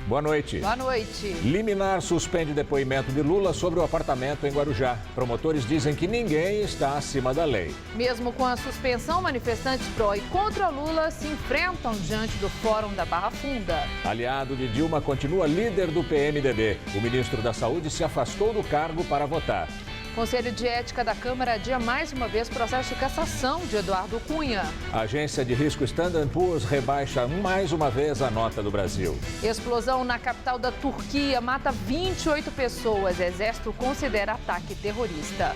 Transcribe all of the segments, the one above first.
Boa noite. Boa noite. Liminar suspende depoimento de Lula sobre o apartamento em Guarujá. Promotores dizem que ninguém está acima da lei. Mesmo com a suspensão, manifestantes pró e contra Lula se enfrentam diante do Fórum da Barra Funda. Aliado de Dilma continua líder do PMDB. O ministro da Saúde se afastou do cargo para votar. Conselho de Ética da Câmara adia mais uma vez processo de cassação de Eduardo Cunha. A agência de risco Standard & Poor's rebaixa mais uma vez a nota do Brasil. Explosão na capital da Turquia mata 28 pessoas. Exército considera ataque terrorista.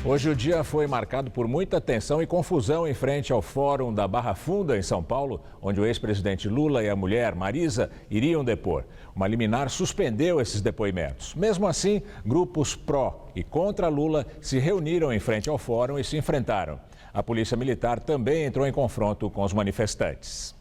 Hoje o dia foi marcado por muita tensão e confusão em frente ao Fórum da Barra Funda, em São Paulo, onde o ex-presidente Lula e a mulher, Marisa, iriam depor. Uma liminar suspendeu esses depoimentos. Mesmo assim, grupos pró e contra Lula se reuniram em frente ao fórum e se enfrentaram. A Polícia Militar também entrou em confronto com os manifestantes.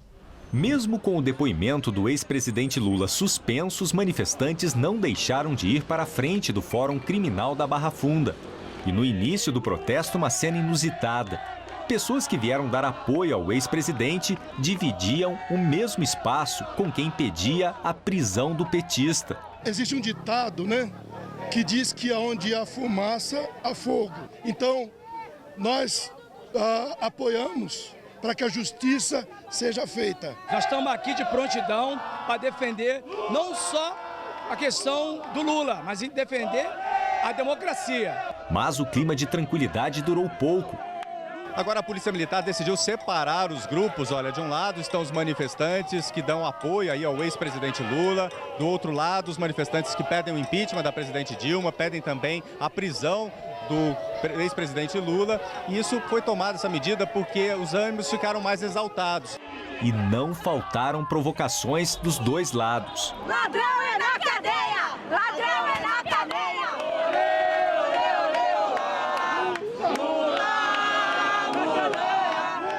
Mesmo com o depoimento do ex-presidente Lula suspenso, os manifestantes não deixaram de ir para a frente do Fórum Criminal da Barra Funda. E no início do protesto, uma cena inusitada. Pessoas que vieram dar apoio ao ex-presidente dividiam o mesmo espaço com quem pedia a prisão do petista. Existe um ditado, que diz que onde há fumaça, há fogo. Então, nós apoiamos para que a justiça seja feita. Nós estamos aqui de prontidão para defender não só a questão do Lula, mas defender a democracia. Mas o clima de tranquilidade durou pouco. Agora a Polícia Militar decidiu separar os grupos. Olha, de um lado estão os manifestantes que dão apoio aí ao ex-presidente Lula. Do outro lado, os manifestantes que pedem o impeachment da presidente Dilma, pedem também a prisão do ex-presidente Lula. E isso foi tomada, essa medida, porque os ânimos ficaram mais exaltados. E não faltaram provocações dos dois lados. Ladrão é na cadeia! Ladrão é na cadeia!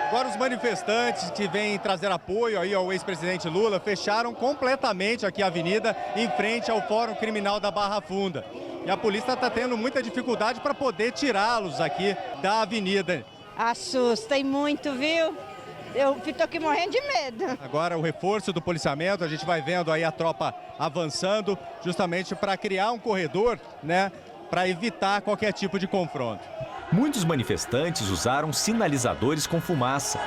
Agora os manifestantes que vêm trazer apoio aí ao ex-presidente Lula fecharam completamente aqui a avenida em frente ao Fórum Criminal da Barra Funda. E a polícia está tendo muita dificuldade para poder tirá-los aqui da avenida. Assusta e muito, viu? Eu estou aqui morrendo de medo. Agora o reforço do policiamento, a gente vai vendo aí a tropa avançando justamente para criar um corredor, para evitar qualquer tipo de confronto. Muitos manifestantes usaram sinalizadores com fumaça.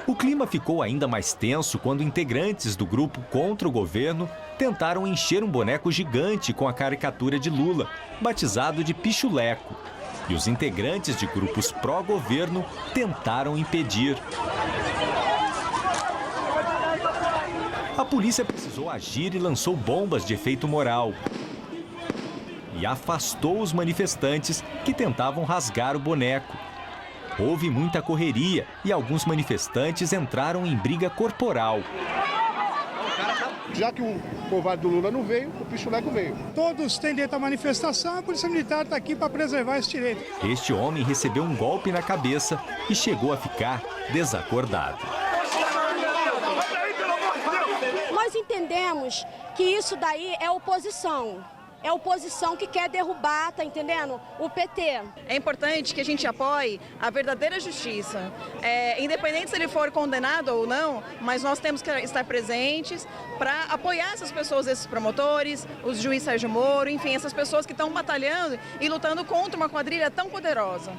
O clima ficou ainda mais tenso quando integrantes do grupo contra o governo tentaram encher um boneco gigante com a caricatura de Lula, batizado de Pichuleco. E os integrantes de grupos pró-governo tentaram impedir. A polícia precisou agir e lançou bombas de efeito moral. E afastou os manifestantes que tentavam rasgar o boneco. Houve muita correria e alguns manifestantes entraram em briga corporal. Já que o covarde do Lula não veio, o Pichuleco veio. Todos têm direito à manifestação, a Polícia Militar está aqui para preservar esse direito. Este homem recebeu um golpe na cabeça e chegou a ficar desacordado. Nós entendemos que isso daí é oposição. É a oposição que quer derrubar, tá entendendo? O PT. É importante que a gente apoie a verdadeira justiça. Independente se ele for condenado ou não, mas nós temos que estar presentes para apoiar essas pessoas, esses promotores, os juiz Sérgio Moro, enfim, essas pessoas que estão batalhando e lutando contra uma quadrilha tão poderosa.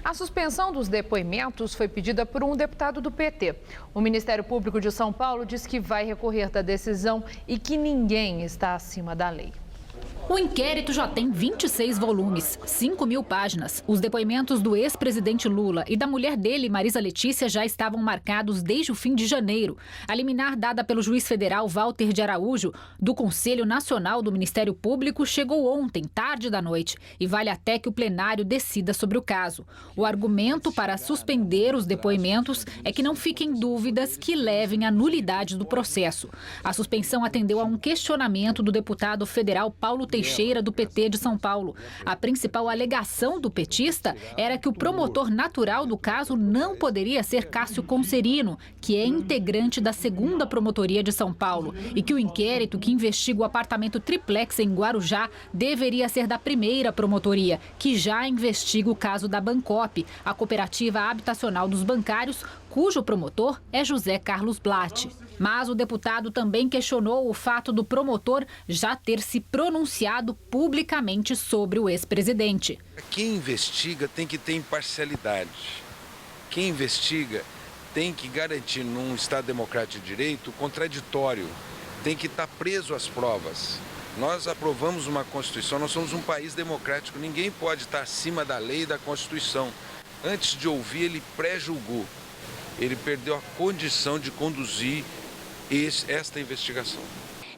A suspensão dos depoimentos foi pedida por um deputado do PT. O Ministério Público de São Paulo diz que vai recorrer da decisão e que ninguém está acima da lei. O inquérito já tem 26 volumes, 5.000 páginas. Os depoimentos do ex-presidente Lula e da mulher dele, Marisa Letícia, já estavam marcados desde o fim de janeiro. A liminar dada pelo juiz federal Walter de Araújo, do Conselho Nacional do Ministério Público, chegou ontem, tarde da noite, e vale até que o plenário decida sobre o caso. O argumento para suspender os depoimentos é que não fiquem dúvidas que levem à nulidade do processo. A suspensão atendeu a um questionamento do deputado federal Paulo Teixeira Teixeira, do PT de São Paulo. A principal alegação do petista era que o promotor natural do caso não poderia ser Cássio Conserino, que é integrante da 2ª Promotoria de São Paulo, e que o inquérito que investiga o apartamento triplex em Guarujá deveria ser da 1ª Promotoria, que já investiga o caso da Bancop, a cooperativa habitacional dos bancários, cujo promotor é José Carlos Blatt. Mas o deputado também questionou o fato do promotor já ter se pronunciado publicamente sobre o ex-presidente. Quem investiga tem que ter imparcialidade. Quem investiga tem que garantir, num Estado democrático de direito, o contraditório. Tem que estar preso às provas. Nós aprovamos uma Constituição, nós somos um país democrático, ninguém pode estar acima da lei e da Constituição. Antes de ouvir, ele pré-julgou. Ele perdeu a condição de conduzir esta investigação.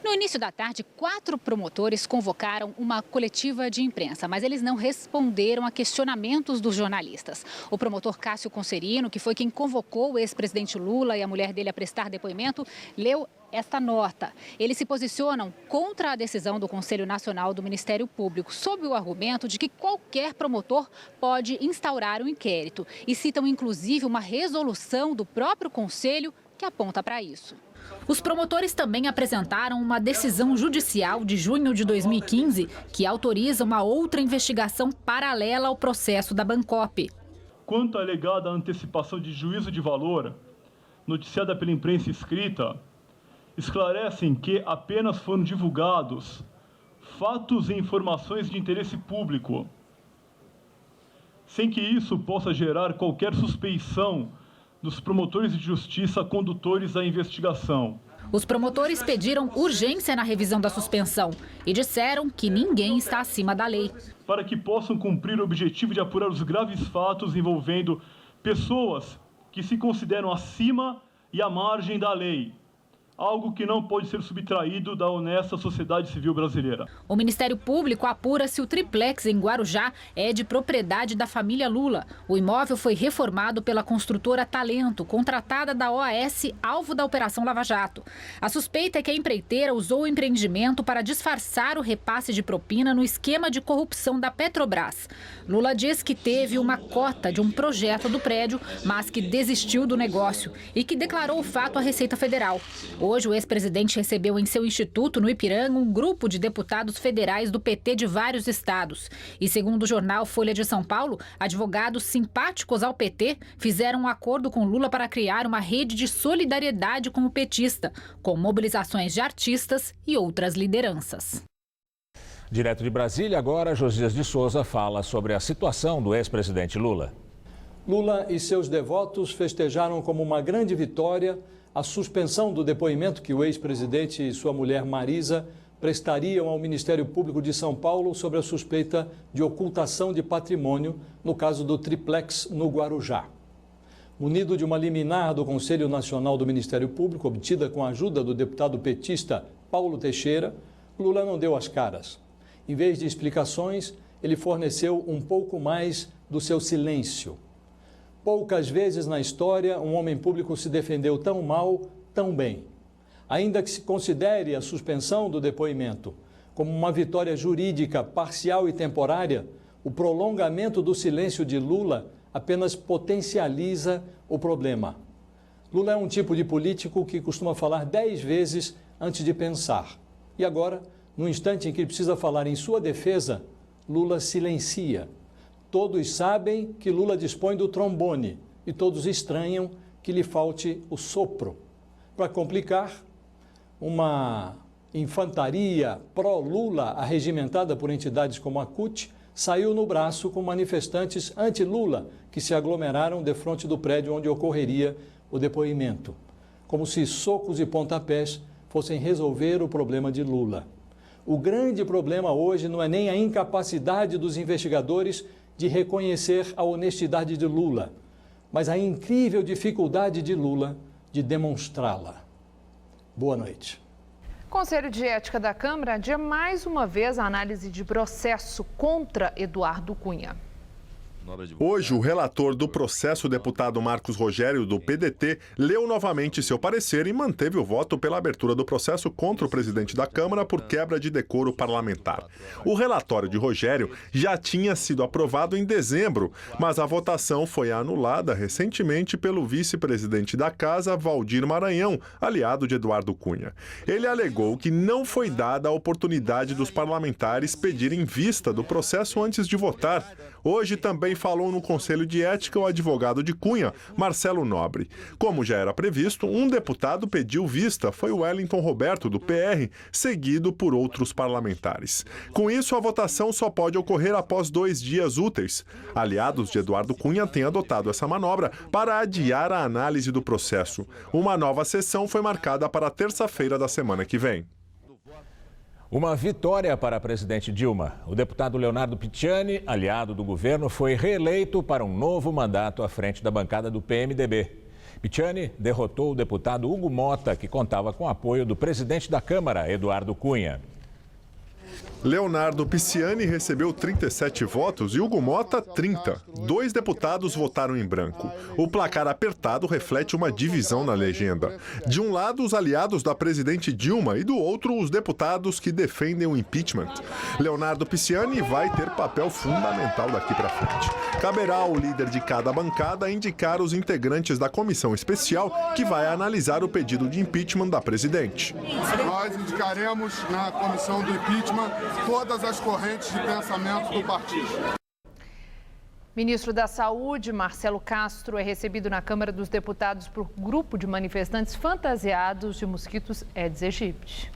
No início da tarde, 4 promotores convocaram uma coletiva de imprensa, mas eles não responderam a questionamentos dos jornalistas. O promotor Cássio Conserino, que foi quem convocou o ex-presidente Lula e a mulher dele a prestar depoimento, leu esta nota. Eles se posicionam contra a decisão do Conselho Nacional do Ministério Público, sob o argumento de que qualquer promotor pode instaurar um inquérito. E citam, inclusive, uma resolução do próprio Conselho que aponta para isso. Os promotores também apresentaram uma decisão judicial de junho de 2015 que autoriza uma outra investigação paralela ao processo da Bancop. Quanto à alegada antecipação de juízo de valor, noticiada pela imprensa escrita, esclarecem que apenas foram divulgados fatos e informações de interesse público, sem que isso possa gerar qualquer suspeição dos promotores de justiça condutores da investigação. Os promotores pediram urgência na revisão da suspensão e disseram que ninguém está acima da lei. Para que possam cumprir o objetivo de apurar os graves fatos envolvendo pessoas que se consideram acima e à margem da lei. Algo que não pode ser subtraído da honesta sociedade civil brasileira. O Ministério Público apura se o triplex em Guarujá é de propriedade da família Lula. O imóvel foi reformado pela construtora Talento, contratada da OAS, alvo da Operação Lava Jato. A suspeita é que a empreiteira usou o empreendimento para disfarçar o repasse de propina no esquema de corrupção da Petrobras. Lula diz que teve uma cota de um projeto do prédio, mas que desistiu do negócio e que declarou o fato à Receita Federal. Hoje, o ex-presidente recebeu em seu instituto, no Ipiranga, um grupo de deputados federais do PT de vários estados. E, segundo o jornal Folha de São Paulo, advogados simpáticos ao PT fizeram um acordo com Lula para criar uma rede de solidariedade com o petista, com mobilizações de artistas e outras lideranças. Direto de Brasília, agora, Josias de Souza fala sobre a situação do ex-presidente Lula. Lula e seus devotos festejaram como uma grande vitória a suspensão do depoimento que o ex-presidente e sua mulher Marisa prestariam ao Ministério Público de São Paulo sobre a suspeita de ocultação de patrimônio no caso do triplex no Guarujá. Munido de uma liminar do Conselho Nacional do Ministério Público, obtida com a ajuda do deputado petista Paulo Teixeira, Lula não deu as caras. Em vez de explicações, ele forneceu um pouco mais do seu silêncio. Poucas vezes na história um homem público se defendeu tão mal, tão bem. Ainda que se considere a suspensão do depoimento como uma vitória jurídica parcial e temporária, o prolongamento do silêncio de Lula apenas potencializa o problema. Lula é um tipo de político que costuma falar 10 vezes antes de pensar. E agora, no instante em que precisa falar em sua defesa, Lula silencia. Todos sabem que Lula dispõe do trombone e todos estranham que lhe falte o sopro. Para complicar, uma infantaria pró-Lula, arregimentada por entidades como a CUT, saiu no braço com manifestantes anti-Lula que se aglomeraram defronte do prédio onde ocorreria o depoimento, como se socos e pontapés fossem resolver o problema de Lula. O grande problema hoje não é nem a incapacidade dos investigadores de reconhecer a honestidade de Lula, mas a incrível dificuldade de Lula de demonstrá-la. Boa noite. Conselho de Ética da Câmara adia mais uma vez a análise de processo contra Eduardo Cunha. Hoje, o relator do processo, o deputado Marcos Rogério, do PDT, leu novamente seu parecer e manteve o voto pela abertura do processo contra o presidente da Câmara por quebra de decoro parlamentar. O relatório de Rogério já tinha sido aprovado em dezembro, mas a votação foi anulada recentemente pelo vice-presidente da Casa, Valdir Maranhão, aliado de Eduardo Cunha. Ele alegou que não foi dada a oportunidade dos parlamentares pedirem vista do processo antes de votar. Hoje também falou no Conselho de Ética o advogado de Cunha, Marcelo Nobre. Como já era previsto, um deputado pediu vista, foi o Wellington Roberto, do PR, seguido por outros parlamentares. Com isso, a votação só pode ocorrer após 2 dias úteis. Aliados de Eduardo Cunha têm adotado essa manobra para adiar a análise do processo. Uma nova sessão foi marcada para terça-feira da semana que vem. Uma vitória para a presidente Dilma. O deputado Leonardo Picciani, aliado do governo, foi reeleito para um novo mandato à frente da bancada do PMDB. Picciani derrotou o deputado Hugo Mota, que contava com o apoio do presidente da Câmara, Eduardo Cunha. Leonardo Picciani recebeu 37 votos e Hugo Mota 30. 2 deputados votaram em branco. O placar apertado reflete uma divisão na legenda. De um lado, os aliados da presidente Dilma e do outro, os deputados que defendem o impeachment. Leonardo Picciani vai ter papel fundamental daqui para frente. Caberá ao líder de cada bancada indicar os integrantes da comissão especial que vai analisar o pedido de impeachment da presidente. Nós indicaremos na comissão do impeachment todas as correntes de pensamento do partido. Ministro da Saúde, Marcelo Castro, é recebido na Câmara dos Deputados por grupo de manifestantes fantasiados de mosquitos Aedes aegypti.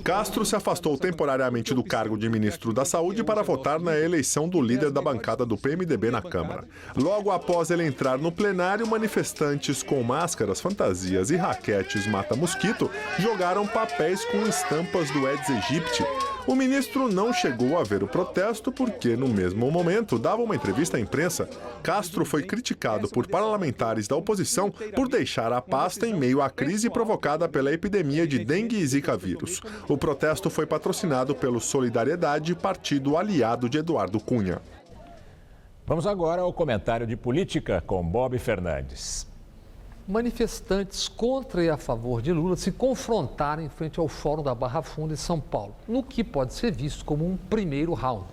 Castro se afastou temporariamente do cargo de ministro da Saúde para votar na eleição do líder da bancada do PMDB na Câmara. Logo após ele entrar no plenário, manifestantes com máscaras, fantasias e raquetes mata-mosquito jogaram papéis com estampas do Aedes aegypti. O ministro não chegou a ver o protesto porque, no mesmo momento, dava uma entrevista à imprensa. Castro foi criticado por parlamentares da oposição por deixar a pasta em meio à crise provocada pela epidemia de dengue e zika vírus. O protesto foi patrocinado pelo Solidariedade, partido aliado de Eduardo Cunha. Vamos agora ao comentário de política com Bob Fernandes. Manifestantes contra e a favor de Lula se confrontaram em frente ao Fórum da Barra Funda em São Paulo, no que pode ser visto como um primeiro round.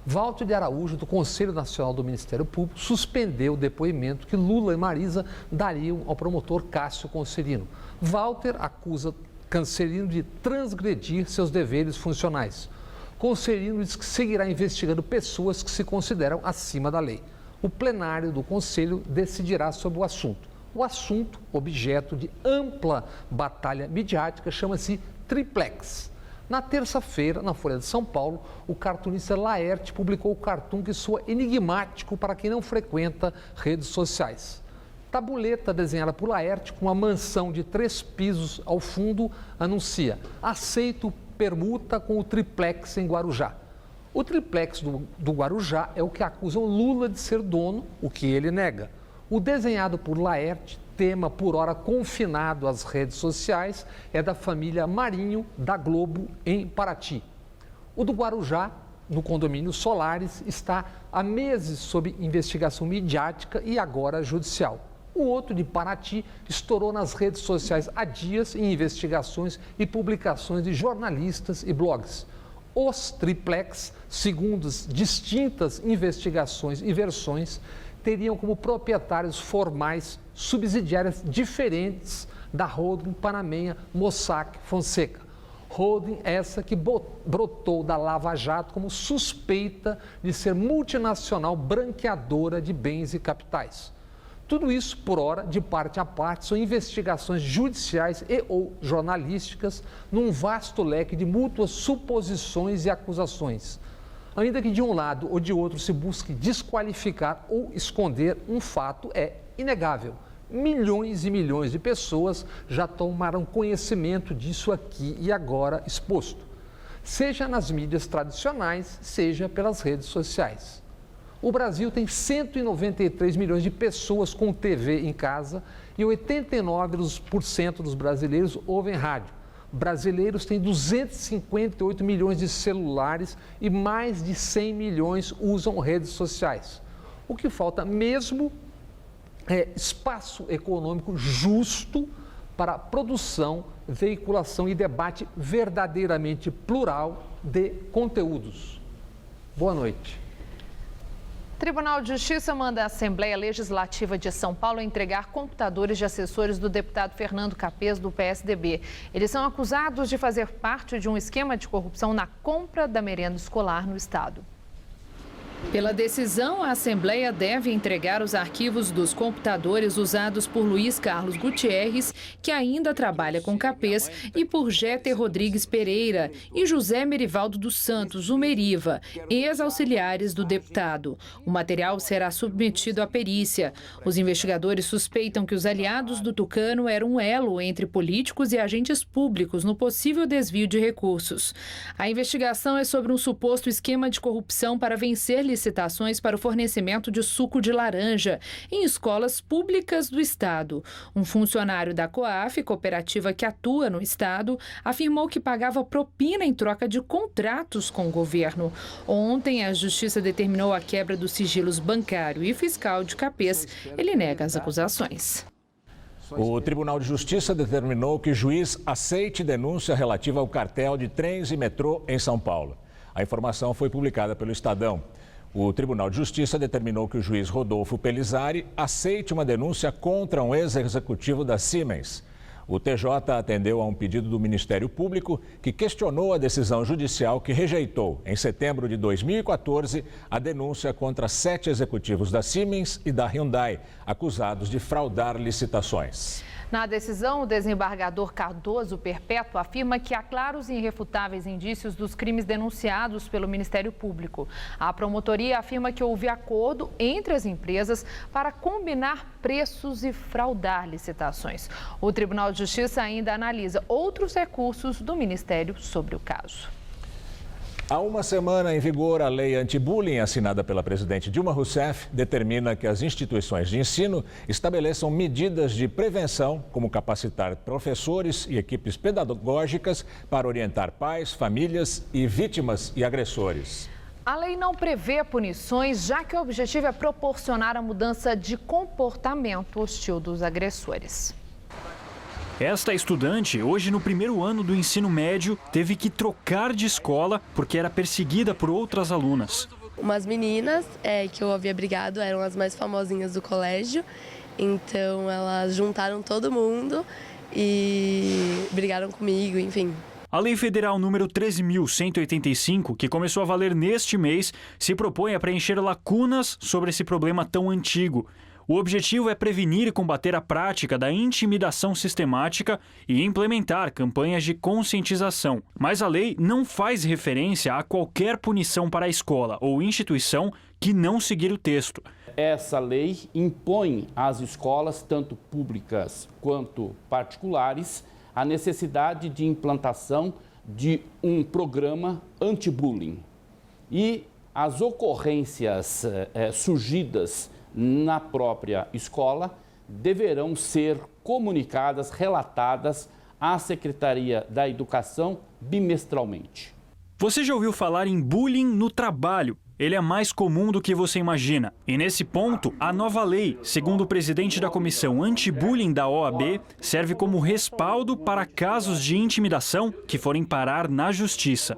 Walter de Araújo, do Conselho Nacional do Ministério Público, suspendeu o depoimento que Lula e Marisa dariam ao promotor Cássio Conselino. Walter acusa Conselino de transgredir seus deveres funcionais. Conselino diz que seguirá investigando pessoas que se consideram acima da lei. O plenário do Conselho decidirá sobre o assunto. O assunto, objeto de ampla batalha midiática, chama-se triplex. Na terça-feira, na Folha de São Paulo, o cartunista Laerte publicou o cartoon que soa enigmático para quem não frequenta redes sociais. Tabuleta desenhada por Laerte com uma mansão de 3 pisos ao fundo anuncia: aceito permuta com o triplex em Guarujá. O triplex do Guarujá é o que acusam Lula de ser dono, o que ele nega. O desenhado por Laerte, tema por hora confinado às redes sociais, é da família Marinho, da Globo, em Paraty. O do Guarujá, no condomínio Solares, está há meses sob investigação midiática e agora judicial. O outro, de Paraty, estourou nas redes sociais há dias em investigações e publicações de jornalistas e blogs. Os triplex, segundo as distintas investigações e versões, teriam como proprietários formais subsidiárias diferentes da holding panamenha Mossack Fonseca. Holding essa que brotou da Lava Jato como suspeita de ser multinacional branqueadora de bens e capitais. Tudo isso, por hora, de parte a parte, são investigações judiciais e ou jornalísticas num vasto leque de mútuas suposições e acusações. Ainda que de um lado ou de outro se busque desqualificar ou esconder, um fato é inegável. Milhões e milhões de pessoas já tomaram conhecimento disso aqui e agora exposto, seja nas mídias tradicionais, seja pelas redes sociais. O Brasil tem 193 milhões de pessoas com TV em casa e 89% dos brasileiros ouvem rádio. Brasileiros têm 258 milhões de celulares e mais de 100 milhões usam redes sociais. O que falta mesmo é espaço econômico justo para produção, veiculação e debate verdadeiramente plural de conteúdos. Boa noite. Tribunal de Justiça manda a Assembleia Legislativa de São Paulo entregar computadores de assessores do deputado Fernando Capês, do PSDB. Eles são acusados de fazer parte de um esquema de corrupção na compra da merenda escolar no estado. Pela decisão, a Assembleia deve entregar os arquivos dos computadores usados por Luiz Carlos Gutierrez, que ainda trabalha com Capês, e por Jéter Rodrigues Pereira e José Merivaldo dos Santos, o Meriva, ex-auxiliares do deputado. O material será submetido à perícia. Os investigadores suspeitam que os aliados do Tucano eram um elo entre políticos e agentes públicos no possível desvio de recursos. A investigação é sobre um suposto esquema de corrupção para vencer licitações para o fornecimento de suco de laranja em escolas públicas do estado. Um funcionário da COAF, cooperativa que atua no estado, afirmou que pagava propina em troca de contratos com o governo. Ontem, a Justiça determinou a quebra dos sigilos bancário e fiscal de Capês. Ele nega as acusações. O Tribunal de Justiça determinou que o juiz aceite denúncia relativa ao cartel de trens e metrô em São Paulo. A informação foi publicada pelo Estadão. O Tribunal de Justiça determinou que o juiz Rodolfo Pelizari aceite uma denúncia contra um ex-executivo da Siemens. O TJ atendeu a um pedido do Ministério Público que questionou a decisão judicial que rejeitou, em setembro de 2014, a denúncia contra 7 executivos da Siemens e da Hyundai, acusados de fraudar licitações. Na decisão, o desembargador Cardoso Perpétuo afirma que há claros e irrefutáveis indícios dos crimes denunciados pelo Ministério Público. A promotoria afirma que houve acordo entre as empresas para combinar preços e fraudar licitações. O Tribunal de Justiça ainda analisa outros recursos do Ministério sobre o caso. Há uma semana em vigor, a lei anti-bullying, assinada pela presidente Dilma Rousseff, determina que as instituições de ensino estabeleçam medidas de prevenção, como capacitar professores e equipes pedagógicas para orientar pais, famílias e vítimas e agressores. A lei não prevê punições, já que o objetivo é proporcionar a mudança de comportamento hostil dos agressores. Esta estudante, hoje no primeiro ano do ensino médio, teve que trocar de escola porque era perseguida por outras alunas. Umas meninas que eu havia brigado eram as mais famosinhas do colégio, então elas juntaram todo mundo e brigaram comigo, enfim. A Lei Federal número 13.185, que começou a valer neste mês, se propõe a preencher lacunas sobre esse problema tão antigo. O objetivo é prevenir e combater a prática da intimidação sistemática e implementar campanhas de conscientização. Mas a lei não faz referência a qualquer punição para a escola ou instituição que não seguir o texto. Essa lei impõe às escolas, tanto públicas quanto particulares, a necessidade de implantação de um programa anti-bullying. E as ocorrências surgidas na própria escola deverão ser comunicadas, relatadas à Secretaria da Educação bimestralmente. Você já ouviu falar em bullying no trabalho? Ele é mais comum do que você imagina. E nesse ponto, a nova lei, segundo o presidente da Comissão Anti-Bullying da OAB, serve como respaldo para casos de intimidação que forem parar na Justiça.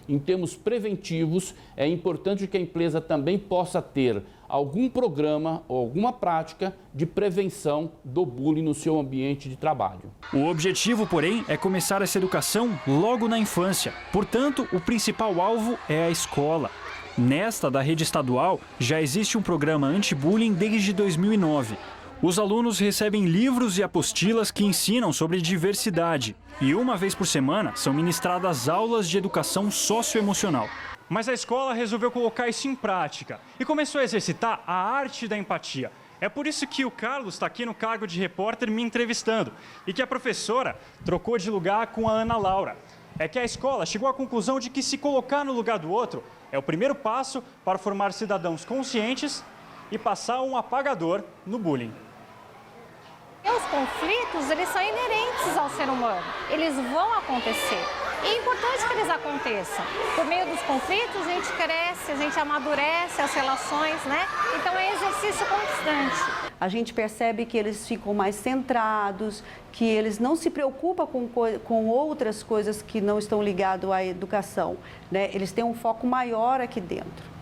Em termos preventivos, é importante que a empresa também possa ter algum programa ou alguma prática de prevenção do bullying no seu ambiente de trabalho. O objetivo, porém, é começar essa educação logo na infância. Portanto, o principal alvo é a escola. Nesta da rede estadual, já existe um programa anti-bullying desde 2009. Os alunos recebem livros e apostilas que ensinam sobre diversidade. E uma vez por semana são ministradas aulas de educação socioemocional. Mas a escola resolveu colocar isso em prática e começou a exercitar a arte da empatia. É por isso que o Carlos está aqui no cargo de repórter me entrevistando e que a professora trocou de lugar com a Ana Laura. É que a escola chegou à conclusão de que se colocar no lugar do outro é o primeiro passo para formar cidadãos conscientes e passar um apagador no bullying. Os conflitos, eles são inerentes ao ser humano, eles vão acontecer. E é importante que eles aconteçam. Por meio dos conflitos, a gente cresce, a gente amadurece as relações, né? Então é exercício constante. A gente percebe que eles ficam mais centrados, que eles não se preocupam com outras coisas que não estão ligadas à educação, né? Eles têm um foco maior aqui dentro.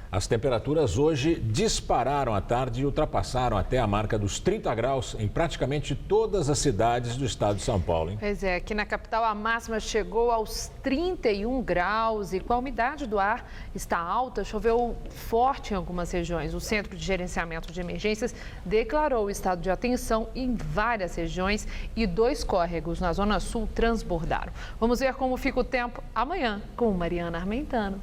As temperaturas hoje dispararam à tarde e ultrapassaram até a marca dos 30 graus em praticamente todas as cidades do estado de São Paulo, hein? Pois é, aqui na capital a máxima chegou aos 31 graus e com a umidade do ar está alta, choveu forte em algumas regiões. O Centro de Gerenciamento de Emergências declarou o estado de atenção em várias regiões e 2 córregos na Zona Sul transbordaram. Vamos ver como fica o tempo amanhã com Mariana Armentano.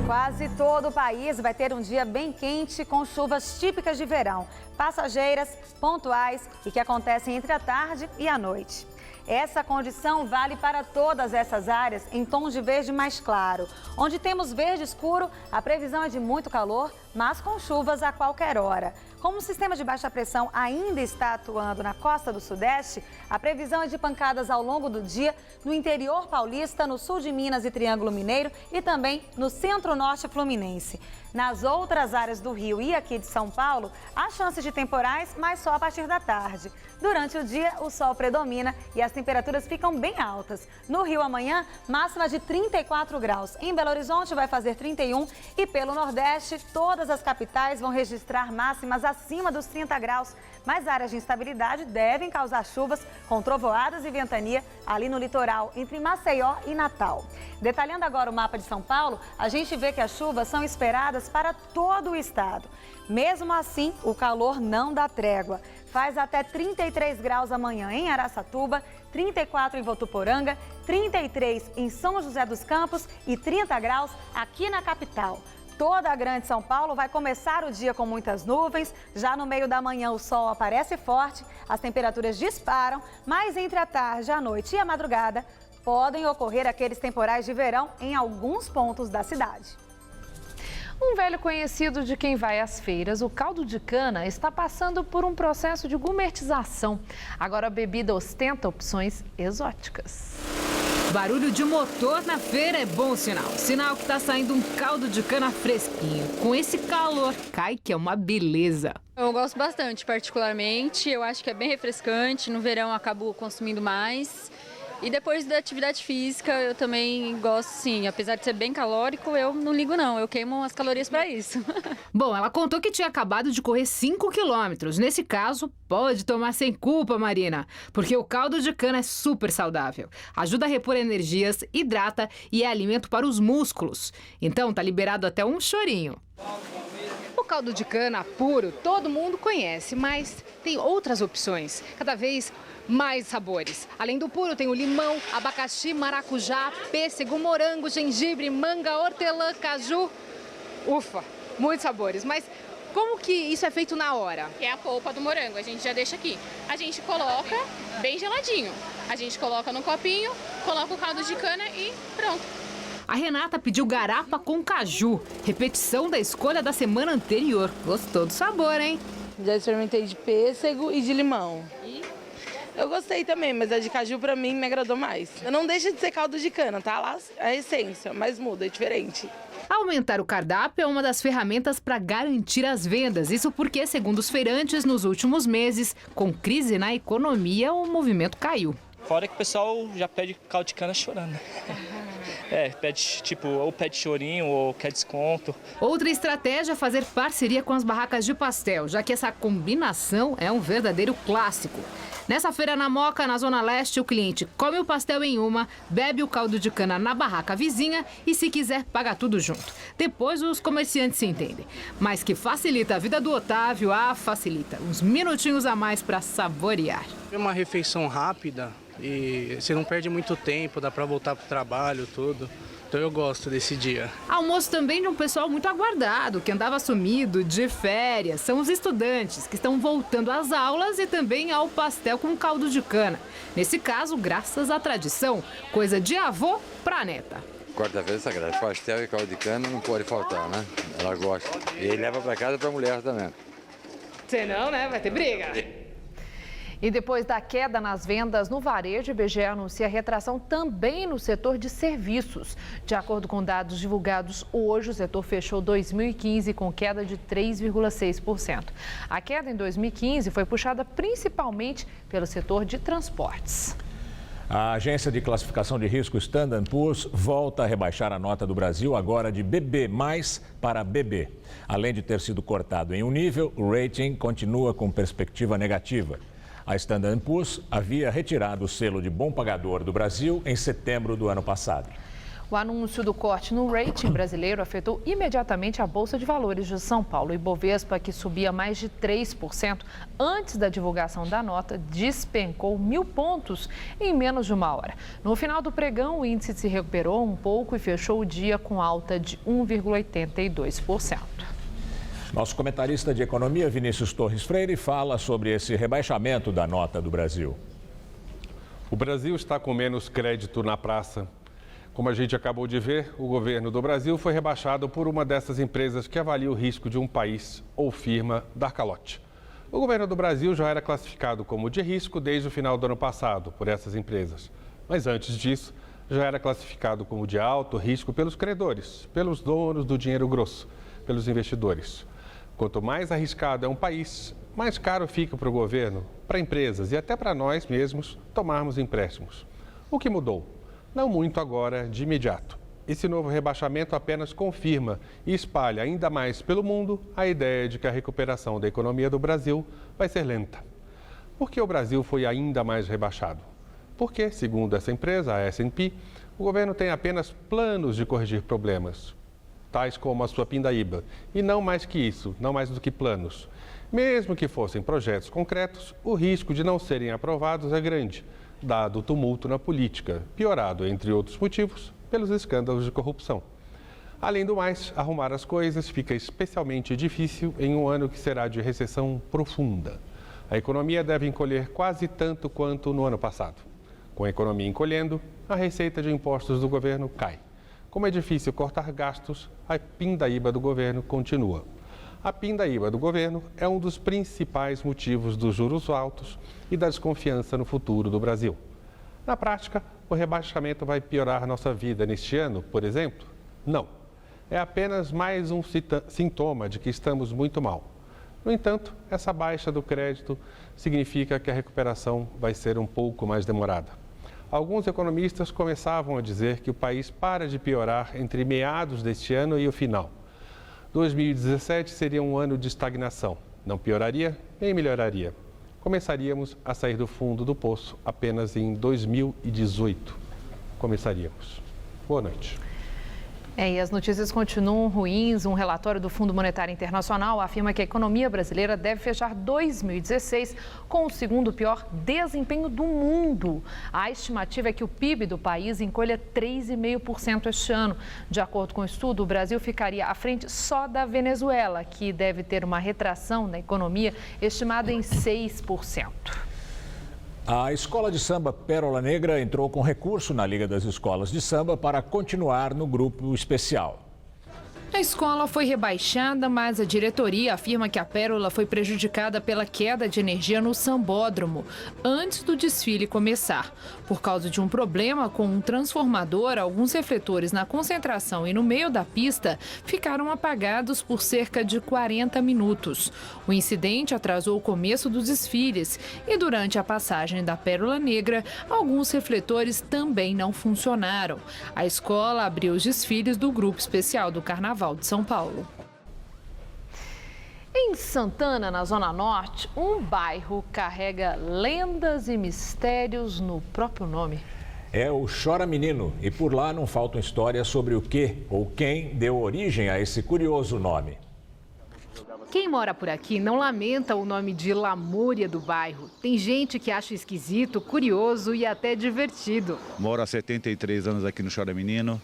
Quase todo o país vai ter um dia bem quente com chuvas típicas de verão, passageiras, pontuais e que acontecem entre a tarde e a noite. Essa condição vale para todas essas áreas em tons de verde mais claro. Onde temos verde escuro, a previsão é de muito calor, mas com chuvas a qualquer hora. Como o sistema de baixa pressão ainda está atuando na costa do Sudeste, a previsão é de pancadas ao longo do dia no interior paulista, no sul de Minas e Triângulo Mineiro e também no centro-norte fluminense. Nas outras áreas do Rio e aqui de São Paulo, há chances de temporais, mas só a partir da tarde. Durante o dia, o sol predomina e as temperaturas ficam bem altas. No Rio, amanhã, máxima de 34 graus. Em Belo Horizonte, vai fazer 31 e pelo Nordeste, todas as capitais vão registrar máximas acima dos 30 graus. Mas áreas de instabilidade devem causar chuvas com trovoadas e ventania ali no litoral, entre Maceió e Natal. Detalhando agora o mapa de São Paulo, a gente vê que as chuvas são esperadas para todo o estado. Mesmo assim, o calor não dá trégua. Faz até 33 graus amanhã em Araçatuba, 34 em Votuporanga, 33 em São José dos Campos e 30 graus aqui na capital. Toda a grande São Paulo vai começar o dia com muitas nuvens. Já no meio da manhã o sol aparece forte, as temperaturas disparam, mas entre a tarde, a noite e a madrugada podem ocorrer aqueles temporais de verão em alguns pontos da cidade. Um velho conhecido de quem vai às feiras, o caldo de cana está passando por um processo de gourmetização. Agora a bebida ostenta opções exóticas. Barulho de motor na feira é bom sinal. Sinal que está saindo um caldo de cana fresquinho. Com esse calor, cai que é uma beleza. Eu gosto bastante, particularmente. Eu acho que é bem refrescante. No verão eu acabo consumindo mais. E depois da atividade física, eu também gosto, sim. Apesar de ser bem calórico, eu não ligo, não. Eu queimo as calorias para isso. Bom, ela contou que tinha acabado de correr 5 quilômetros. Nesse caso, pode tomar sem culpa, Marina. Porque o caldo de cana é super saudável. Ajuda a repor energias, hidrata e é alimento para os músculos. Então, tá liberado até um chorinho. O caldo de cana puro todo mundo conhece, mas tem outras opções. Cada vez mais sabores. Além do puro, tem o limão, abacaxi, maracujá, pêssego, morango, gengibre, manga, hortelã, caju. Ufa, muitos sabores. Mas como que isso é feito na hora? É a polpa do morango, a gente já deixa aqui. A gente coloca bem geladinho. A gente coloca no copinho, coloca o caldo de cana e pronto. A Renata pediu garapa com caju, repetição da escolha da semana anterior. Gostou do sabor, hein? Já experimentei de pêssego e de limão. Eu gostei também, mas a de caju pra mim me agradou mais. Não deixa de ser caldo de cana, tá lá a essência, mas muda, é diferente. Aumentar o cardápio é uma das ferramentas para garantir as vendas. Isso porque, segundo os feirantes, nos últimos meses, com crise na economia, o movimento caiu. Fora que o pessoal já pede caldo de cana chorando. Pede tipo, ou pede chorinho ou quer desconto. Outra estratégia é fazer parceria com as barracas de pastel, já que essa combinação é um verdadeiro clássico. Nessa feira na Moca, na Zona Leste, o cliente come o pastel em uma, bebe o caldo de cana na barraca vizinha e, se quiser, paga tudo junto. Depois os comerciantes se entendem. Mas que facilita a vida do Otávio, facilita. Uns minutinhos a mais para saborear. É uma refeição rápida e você não perde muito tempo, dá para voltar para o trabalho, tudo. Então eu gosto desse dia. Almoço também de um pessoal muito aguardado, que andava sumido de férias. São os estudantes que estão voltando às aulas e também ao pastel com caldo de cana. Nesse caso, graças à tradição, coisa de avô pra neta. Quarta-feira é sagrada, pastel e caldo de cana não pode faltar, né? Ela gosta. E leva pra casa pra mulher também. Senão, né, vai ter briga. E depois da queda nas vendas no varejo, o IBGE anuncia retração também no setor de serviços. De acordo com dados divulgados hoje, o setor fechou 2015 com queda de 3,6%. A queda em 2015 foi puxada principalmente pelo setor de transportes. A agência de classificação de risco Standard & Poor's volta a rebaixar a nota do Brasil agora de BB+ para BB. Além de ter sido cortado em um nível, o rating continua com perspectiva negativa. A Standard & Poor's havia retirado o selo de bom pagador do Brasil em setembro do ano passado. O anúncio do corte no rating brasileiro afetou imediatamente a Bolsa de Valores de São Paulo. O Ibovespa, que subia mais de 3% antes da divulgação da nota, despencou 1.000 pontos em menos de uma hora. No final do pregão, o índice se recuperou um pouco e fechou o dia com alta de 1,82%. Nosso comentarista de economia, Vinícius Torres Freire, fala sobre esse rebaixamento da nota do Brasil. O Brasil está com menos crédito na praça. Como a gente acabou de ver, o governo do Brasil foi rebaixado por uma dessas empresas que avalia o risco de um país ou firma dar calote. O governo do Brasil já era classificado como de risco desde o final do ano passado por essas empresas. Mas antes disso, já era classificado como de alto risco pelos credores, pelos donos do dinheiro grosso, pelos investidores. Quanto mais arriscado é um país, mais caro fica para o governo, para empresas e até para nós mesmos tomarmos empréstimos. O que mudou? Não muito agora, de imediato. Esse novo rebaixamento apenas confirma e espalha ainda mais pelo mundo a ideia de que a recuperação da economia do Brasil vai ser lenta. Por que o Brasil foi ainda mais rebaixado? Porque, segundo essa empresa, a S&P, o governo tem apenas planos de corrigir problemas, tais como a sua pindaíba, e não mais que isso, não mais do que planos. Mesmo que fossem projetos concretos, o risco de não serem aprovados é grande, dado o tumulto na política, piorado, entre outros motivos, pelos escândalos de corrupção. Além do mais, arrumar as coisas fica especialmente difícil em um ano que será de recessão profunda. A economia deve encolher quase tanto quanto no ano passado. Com a economia encolhendo, a receita de impostos do governo cai. Como é difícil cortar gastos, a pindaíba do governo continua. A pindaíba do governo é um dos principais motivos dos juros altos e da desconfiança no futuro do Brasil. Na prática, o rebaixamento vai piorar nossa vida neste ano, por exemplo? Não. É apenas mais um sintoma de que estamos muito mal. No entanto, essa baixa do crédito significa que a recuperação vai ser um pouco mais demorada. Alguns economistas começavam a dizer que o país para de piorar entre meados deste ano e o final. 2017 seria um ano de estagnação. Não pioraria nem melhoraria. Começaríamos a sair do fundo do poço apenas em 2018. Começaríamos. Boa noite. E as notícias continuam ruins. Um relatório do Fundo Monetário Internacional afirma que a economia brasileira deve fechar 2016 com o segundo pior desempenho do mundo. A estimativa é que o PIB do país encolha 3,5% este ano. De acordo com o estudo, o Brasil ficaria à frente só da Venezuela, que deve ter uma retração na economia estimada em 6%. A escola de samba Pérola Negra entrou com recurso na Liga das Escolas de Samba para continuar no grupo especial. A escola foi rebaixada, mas a diretoria afirma que a Pérola foi prejudicada pela queda de energia no sambódromo antes do desfile começar. Por causa de um problema com um transformador, alguns refletores na concentração e no meio da pista ficaram apagados por cerca de 40 minutos. O incidente atrasou o começo dos desfiles e durante a passagem da Pérola Negra, alguns refletores também não funcionaram. A escola abriu os desfiles do grupo especial do Carnaval de São Paulo. Em Santana, na Zona Norte, um bairro carrega lendas e mistérios no próprio nome. É o Chora Menino e por lá não faltam histórias sobre o que ou quem deu origem a esse curioso nome. Quem mora por aqui não lamenta o nome de Lamúria do bairro. Tem gente que acha esquisito, curioso e até divertido. Moro há 73 anos aqui no Chora Menino.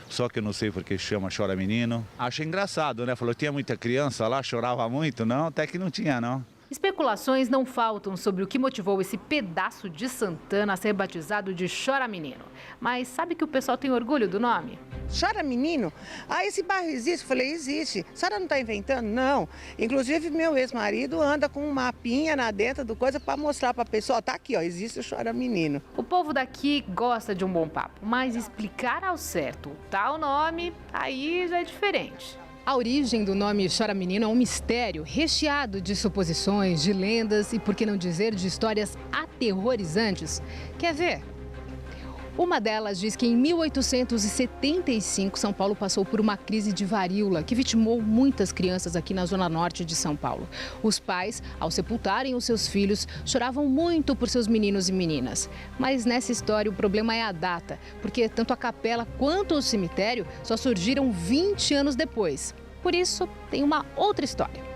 Só que eu não sei porque chama Chora Menino. Acho engraçado, né? Falou que tinha muita criança lá, chorava muito. Não, até que não tinha, não. Especulações não faltam sobre o que motivou esse pedaço de Santana a ser batizado de Chora Menino. Mas sabe que o pessoal tem orgulho do nome? Chora Menino? Ah, esse bairro existe? Eu falei, existe. A senhora não está inventando? Não. Inclusive, meu ex-marido anda com um mapinha na dentro do coisa para mostrar para a pessoa, tá aqui, ó, existe o Chora Menino. O povo daqui gosta de um bom papo, mas explicar ao certo o tal nome, aí já é diferente. A origem do nome Chora Menino é um mistério recheado de suposições, de lendas e, por que não dizer, de histórias aterrorizantes. Quer ver? Uma delas diz que em 1875, São Paulo passou por uma crise de varíola que vitimou muitas crianças aqui na zona norte de São Paulo. Os pais, ao sepultarem os seus filhos, choravam muito por seus meninos e meninas. Mas nessa história o problema é a data, porque tanto a capela quanto o cemitério só surgiram 20 anos depois. Por isso, tem uma outra história.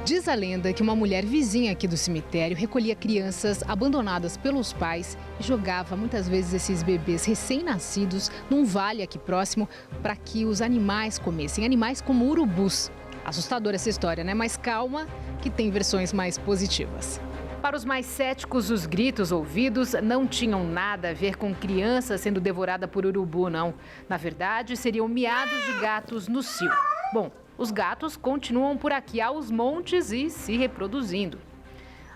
Diz a lenda que uma mulher vizinha aqui do cemitério recolhia crianças abandonadas pelos pais e jogava muitas vezes esses bebês recém-nascidos num vale aqui próximo para que os animais comessem, animais como urubus. Assustadora essa história, né? Mas calma, que tem versões mais positivas. Para os mais céticos, os gritos ouvidos não tinham nada a ver com criança sendo devorada por urubu, não. Na verdade, seriam miados de gatos no cio. Bom, os gatos continuam por aqui aos montes e se reproduzindo.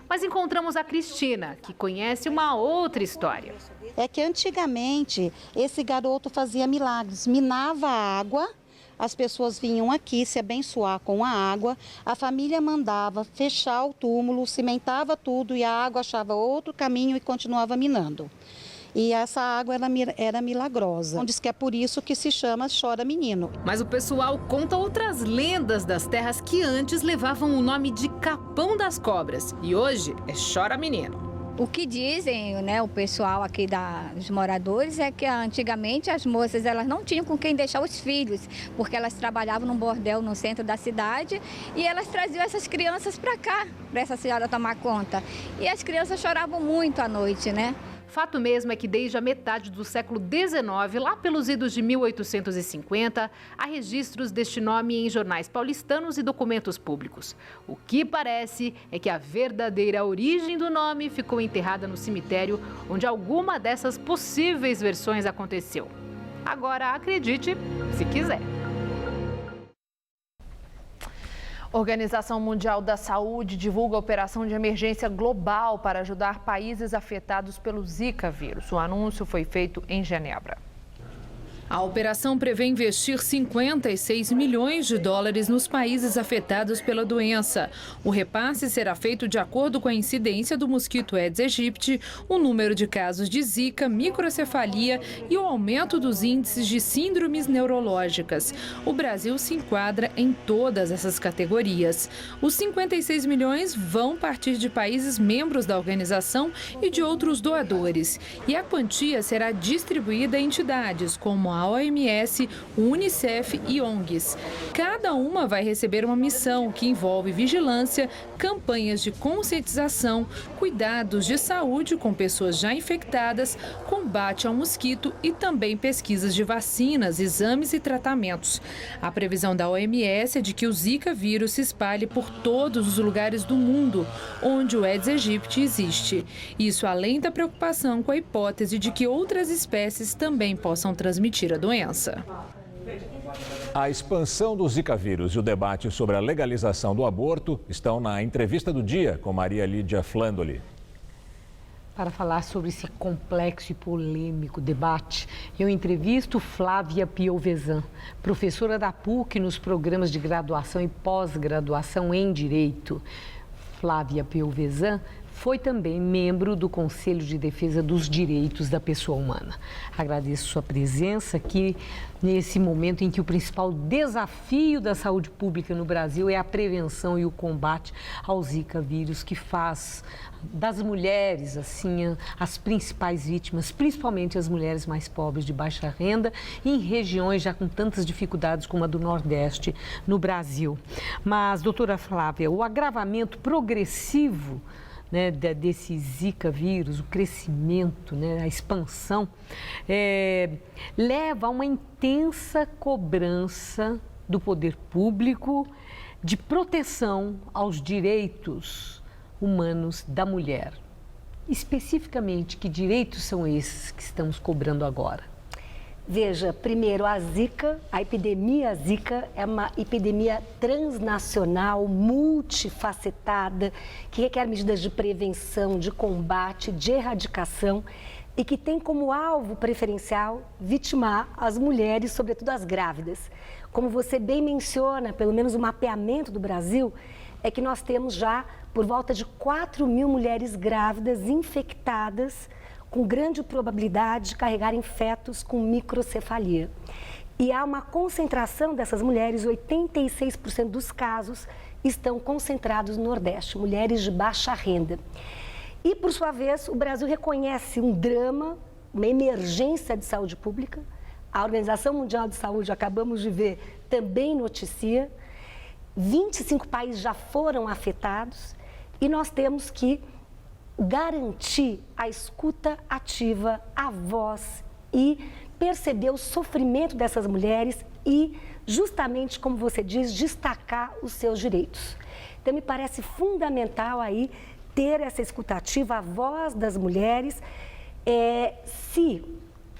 Mas encontramos a Cristina, que conhece uma outra história. É que antigamente esse garoto fazia milagres, minava a água, as pessoas vinham aqui se abençoar com a água, a família mandava fechar o túmulo, cimentava tudo e a água achava outro caminho e continuava minando. E essa água era milagrosa. Diz que é por isso que se chama Chora Menino. Mas o pessoal conta outras lendas das terras que antes levavam o nome de Capão das Cobras. E hoje é Chora Menino. O que dizem, né, o pessoal aqui dos moradores é que antigamente as moças elas não tinham com quem deixar os filhos, porque elas trabalhavam num bordel no centro da cidade e elas traziam essas crianças para cá, para essa senhora tomar conta. E as crianças choravam muito à noite, né? Fato mesmo é que desde a metade do século XIX, lá pelos idos de 1850, há registros deste nome em jornais paulistanos e documentos públicos. O que parece é que a verdadeira origem do nome ficou enterrada no cemitério onde alguma dessas possíveis versões aconteceu. Agora, acredite se quiser. A Organização Mundial da Saúde divulga a operação de emergência global para ajudar países afetados pelo Zika vírus. O anúncio foi feito em Genebra. A operação prevê investir 56 milhões de dólares nos países afetados pela doença. O repasse será feito de acordo com a incidência do mosquito Aedes aegypti, o número de casos de Zika, microcefalia e o aumento dos índices de síndromes neurológicas. O Brasil se enquadra em todas essas categorias. Os 56 milhões vão partir de países membros da organização e de outros doadores. E a quantia será distribuída a entidades como a OMS, o Unicef e ONGs. Cada uma vai receber uma missão que envolve vigilância, campanhas de conscientização, cuidados de saúde com pessoas já infectadas, combate ao mosquito e também pesquisas de vacinas, exames e tratamentos. A previsão da OMS é de que o Zika vírus se espalhe por todos os lugares do mundo onde o Aedes aegypti existe. Isso além da preocupação com a hipótese de que outras espécies também possam transmitir a doença. A expansão do Zika vírus e o debate sobre a legalização do aborto estão na entrevista do dia com Maria Lídia Flandoli. Para falar sobre esse complexo e polêmico debate, eu entrevisto Flávia Piovesan, professora da PUC nos programas de graduação e pós-graduação em Direito. Flávia Piovesan foi também membro do Conselho de Defesa dos Direitos da Pessoa Humana. Agradeço sua presença aqui nesse momento em que o principal desafio da saúde pública no Brasil é a prevenção e o combate ao Zika vírus, que faz das mulheres, assim, as principais vítimas, principalmente as mulheres mais pobres de baixa renda, em regiões já com tantas dificuldades como a do Nordeste no Brasil. Mas, doutora Flávia, o agravamento progressivo, né, desse Zika vírus, o crescimento, né, a expansão, leva a uma intensa cobrança do poder público de proteção aos direitos humanos da mulher. Especificamente, que direitos são esses que estamos cobrando agora? Veja, primeiro, a Zika, a epidemia Zika é uma epidemia transnacional, multifacetada, que requer medidas de prevenção, de combate, de erradicação e que tem como alvo preferencial vitimar as mulheres, sobretudo as grávidas. Como você bem menciona, pelo menos o mapeamento do Brasil, é que nós temos já por volta de 4.000 mulheres grávidas infectadas com grande probabilidade de carregarem fetos com microcefalia. E há uma concentração dessas mulheres, 86% dos casos estão concentrados no Nordeste, mulheres de baixa renda. E, por sua vez, o Brasil reconhece um drama, uma emergência de saúde pública. A Organização Mundial de Saúde, acabamos de ver, também noticia. 25 países já foram afetados e nós temos que garantir a escuta ativa, a voz e perceber o sofrimento dessas mulheres e, justamente como você diz, destacar os seus direitos. Então, me parece fundamental aí ter essa escuta ativa, a voz das mulheres,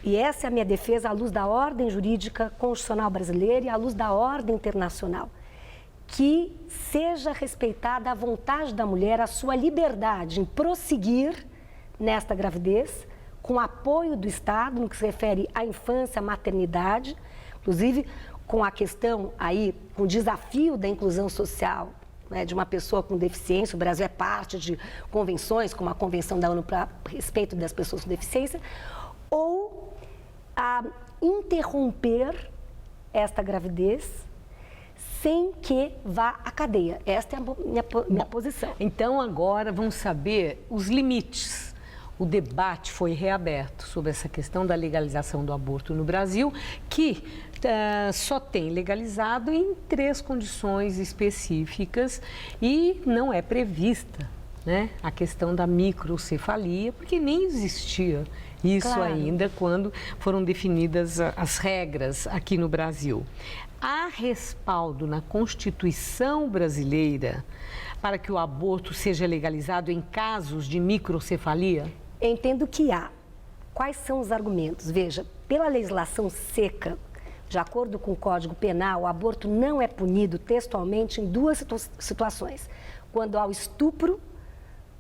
e essa é a minha defesa à luz da ordem jurídica constitucional brasileira e à luz da ordem internacional, que seja respeitada a vontade da mulher, a sua liberdade em prosseguir nesta gravidez, com apoio do Estado, no que se refere à infância, à maternidade, inclusive com a questão aí, com o desafio da inclusão social, né, de uma pessoa com deficiência. O Brasil é parte de convenções, como a Convenção da ONU para respeito das pessoas com deficiência, ou a interromper esta gravidez sem que vá à cadeia. Esta é a minha posição. Então, agora vamos saber os limites. O debate foi reaberto sobre essa questão da legalização do aborto no Brasil, que só tem legalizado em 3 condições específicas e não é prevista, né, a questão da microcefalia, porque nem existia isso ainda quando foram definidas as regras aqui no Brasil. Há respaldo na Constituição brasileira para que o aborto seja legalizado em casos de microcefalia? Entendo que há. Quais são os argumentos? Veja, pela legislação seca, de acordo com o Código Penal, o aborto não é punido textualmente em 2 situações: quando há o estupro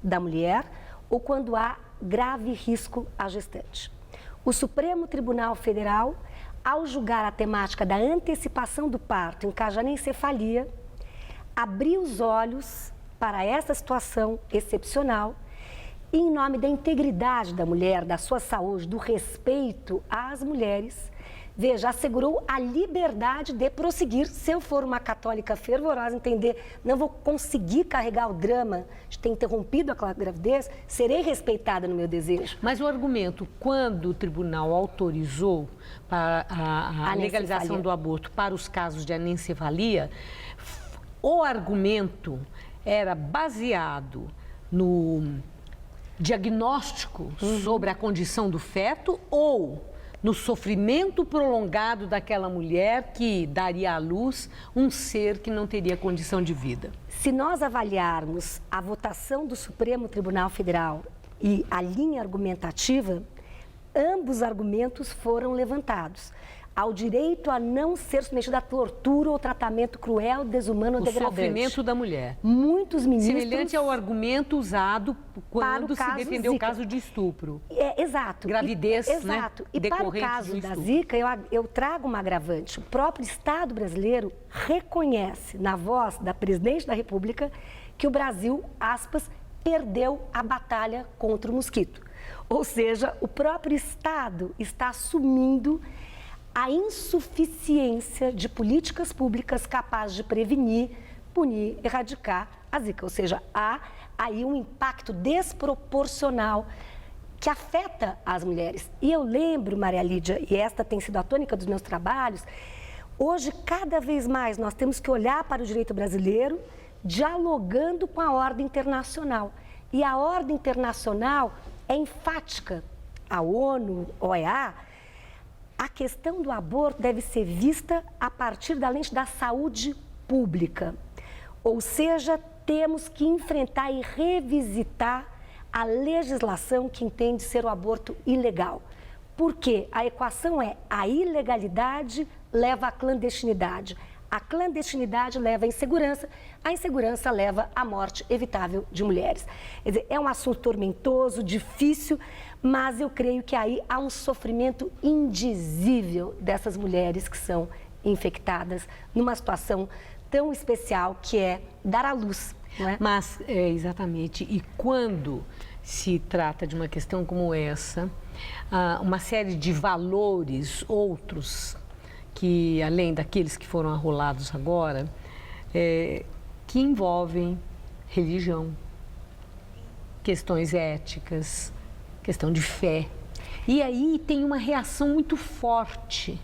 da mulher ou quando há grave risco à gestante. O Supremo Tribunal Federal, ao julgar a temática da antecipação do parto em caso de anencefalia, abriu os olhos para essa situação excepcional e, em nome da integridade da mulher, da sua saúde, do respeito às mulheres, veja, assegurou a liberdade de prosseguir. Se eu for uma católica fervorosa, entender, não vou conseguir carregar o drama de ter interrompido aquela gravidez, serei respeitada no meu desejo. Mas o argumento, quando o tribunal autorizou para a legalização do aborto para os casos de anencefalia, o argumento era baseado no diagnóstico sobre a condição do feto ou no sofrimento prolongado daquela mulher que daria à luz um ser que não teria condição de vida? Se nós avaliarmos a votação do Supremo Tribunal Federal e a linha argumentativa, ambos argumentos foram levantados. Ao direito a não ser submetido a tortura ou tratamento cruel, desumano ou degradante. O sofrimento da mulher. Muitos ministros... Semelhante ao argumento usado quando se defendeu o caso de estupro. Exato. Gravidez, exato. Né? E para o caso da Zika, eu trago uma agravante. O próprio Estado brasileiro reconhece, na voz da Presidente da República, que o Brasil, aspas, perdeu a batalha contra o mosquito. Ou seja, o próprio Estado está assumindo a insuficiência de políticas públicas capazes de prevenir, punir, erradicar a Zika. Ou seja, há aí um impacto desproporcional que afeta as mulheres. E eu lembro, Maria Lídia, e esta tem sido a tônica dos meus trabalhos, hoje, cada vez mais, nós temos que olhar para o direito brasileiro dialogando com a ordem internacional. E a ordem internacional é enfática. A ONU, OEA, a questão do aborto deve ser vista a partir da lente da saúde pública. Ou seja, temos que enfrentar e revisitar a legislação que entende ser o aborto ilegal. Porque a equação é a ilegalidade leva à clandestinidade. A clandestinidade leva à insegurança, a insegurança leva à morte evitável de mulheres. Quer dizer, é um assunto tormentoso, difícil, mas eu creio que aí há um sofrimento indizível dessas mulheres que são infectadas numa situação tão especial que é dar à luz. Não é? Mas, exatamente, e quando se trata de uma questão como essa, uma série de valores, outros, que além daqueles que foram arrolados agora, que envolvem religião, questões éticas, questão de fé. E aí tem uma reação muito forte,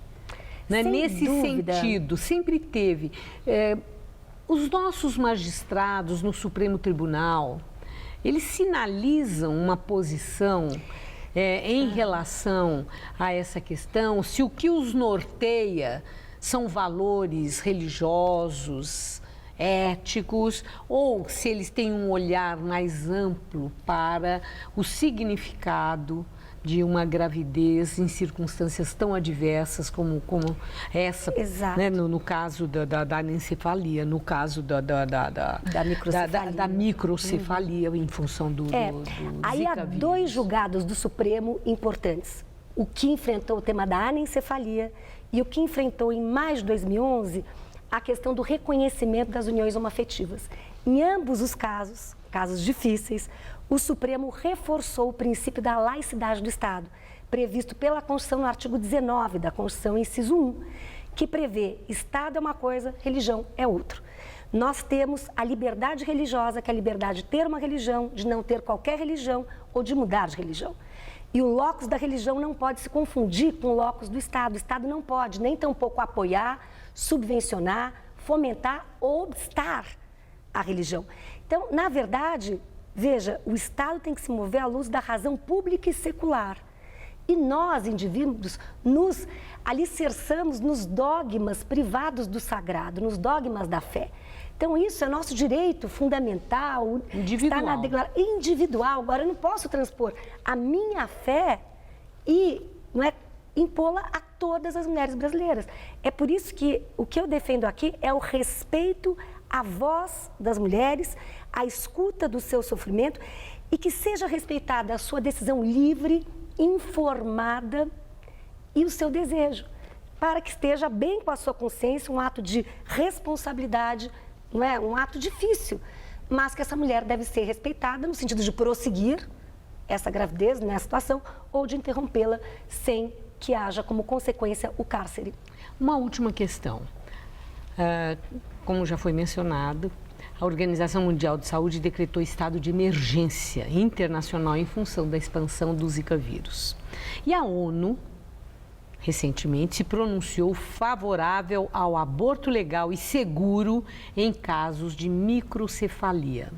né? Nesse sentido, sempre teve. Os nossos magistrados no Supremo Tribunal, eles sinalizam uma posição em relação a essa questão, se o que os norteia são valores religiosos, éticos, ou se eles têm um olhar mais amplo para o significado de uma gravidez em circunstâncias tão adversas como essa, né, no caso da anencefalia, no caso da microcefalia em função do aí há Zika vírus. 2 julgados do Supremo importantes. O que enfrentou o tema da anencefalia e o que enfrentou em maio de 2011 a questão do reconhecimento das uniões homoafetivas. Em ambos os casos difíceis, o Supremo reforçou o princípio da laicidade do Estado, previsto pela Constituição no artigo 19 da Constituição, inciso 1, que prevê Estado é uma coisa, religião é outra. Nós temos a liberdade religiosa, que é a liberdade de ter uma religião, de não ter qualquer religião ou de mudar de religião. E o locus da religião não pode se confundir com o locus do Estado. O Estado não pode nem tampouco apoiar, subvencionar, fomentar ou obstar a religião. Então, na verdade, veja, o Estado tem que se mover à luz da razão pública e secular. E nós, indivíduos, nos alicerçamos nos dogmas privados do sagrado, nos dogmas da fé. Então, isso é nosso direito fundamental, individual. Está na declaração individual. Agora, eu não posso transpor a minha fé e impô-la a todas as mulheres brasileiras. É por isso que o que eu defendo aqui é o respeito à voz das mulheres, a escuta do seu sofrimento e que seja respeitada a sua decisão livre, informada e o seu desejo, para que esteja bem com a sua consciência, um ato de responsabilidade, não é? Um ato difícil, mas que essa mulher deve ser respeitada no sentido de prosseguir essa gravidez nessa situação ou de interrompê-la sem que haja como consequência o cárcere. Uma última questão. Como já foi mencionado, a Organização Mundial de Saúde decretou estado de emergência internacional em função da expansão do Zika vírus. E a ONU, recentemente, se pronunciou favorável ao aborto legal e seguro em casos de microcefalia.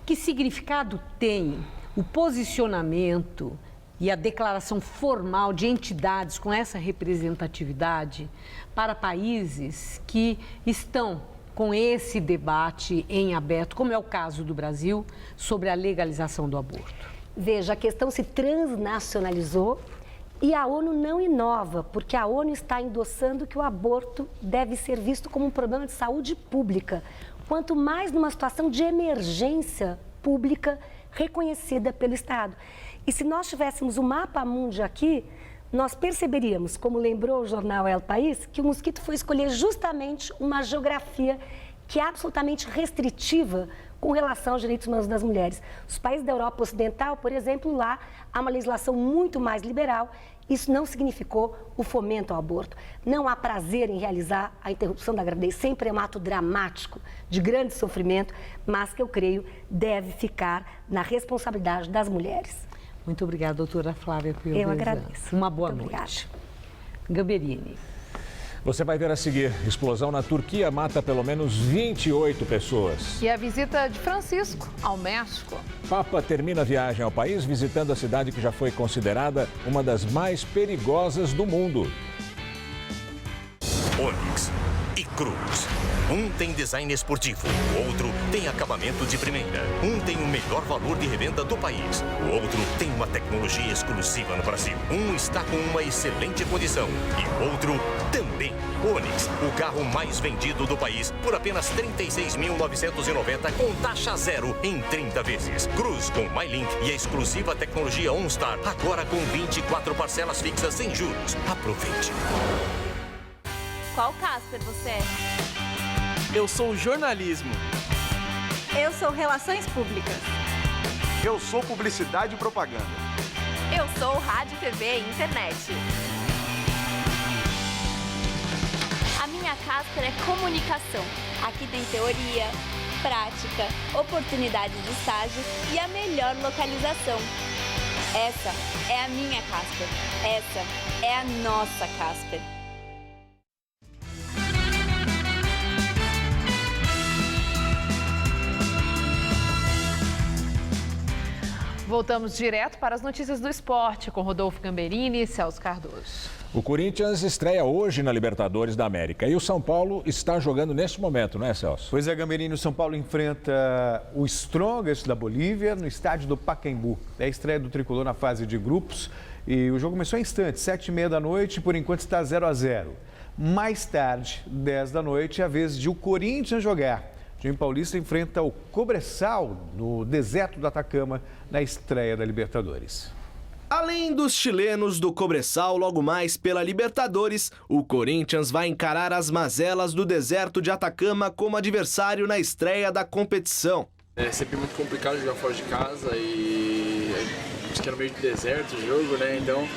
Que significado tem o posicionamento e a declaração formal de entidades com essa representatividade para países que estão com esse debate em aberto, como é o caso do Brasil, sobre a legalização do aborto? Veja, a questão se transnacionalizou e a ONU não inova, porque a ONU está endossando que o aborto deve ser visto como um problema de saúde pública, quanto mais numa situação de emergência pública reconhecida pelo Estado. E se nós tivéssemos o mapa mundi aqui, nós perceberíamos, como lembrou o jornal El País, que o mosquito foi escolher justamente uma geografia que é absolutamente restritiva com relação aos direitos humanos das mulheres. Os países da Europa Ocidental, por exemplo, lá há uma legislação muito mais liberal. Isso não significou o fomento ao aborto. Não há prazer em realizar a interrupção da gravidez. Sempre é um ato dramático, de grande sofrimento, mas que eu creio deve ficar na responsabilidade das mulheres. Muito obrigada, doutora Flávia Pio. Eu agradeço. Uma boa Muito noite. Gamberini. Você vai ver a seguir. Explosão na Turquia mata pelo menos 28 pessoas. E a visita de Francisco ao México. Papa termina a viagem ao país visitando a cidade que já foi considerada uma das mais perigosas do mundo. Onix e Cruz. Um tem design esportivo, o outro tem acabamento de primeira. Um tem o melhor valor de revenda do país, o outro tem uma tecnologia exclusiva no Brasil. Um está com uma excelente condição e o outro também. Onix, o carro mais vendido do país por apenas R$ 36.990 com taxa zero em 30 vezes. Cruz com MyLink e a exclusiva tecnologia OnStar, agora com 24 parcelas fixas sem juros. Aproveite. Qual Casper você é? Eu sou jornalismo. Eu sou relações públicas. Eu sou publicidade e propaganda. Eu sou rádio, TV e internet. A minha Casper é comunicação. Aqui tem teoria, prática, oportunidades de estágio e a melhor localização. Essa é a minha Casper. Essa é a nossa Casper. Voltamos direto para as notícias do esporte com Rodolfo Gamberini e Celso Cardoso. O Corinthians estreia hoje na Libertadores da América e o São Paulo está jogando neste momento, não é, Celso? Pois é, Gamberini, o São Paulo enfrenta o Strongest da Bolívia no estádio do Pacaembu. É a estreia do tricolor na fase de grupos e o jogo começou em instantes, 7h30 da noite, por enquanto está 0-0. Mais tarde, 10 da noite, é a vez de o Corinthians jogar. O time paulista enfrenta o Cobressal no deserto do Atacama na estreia da Libertadores. Além dos chilenos do Cobressal, logo mais pela Libertadores, o Corinthians vai encarar as mazelas do deserto de Atacama como adversário na estreia da competição. É sempre muito complicado jogar fora de casa e acho que é no meio do deserto o jogo, né? Então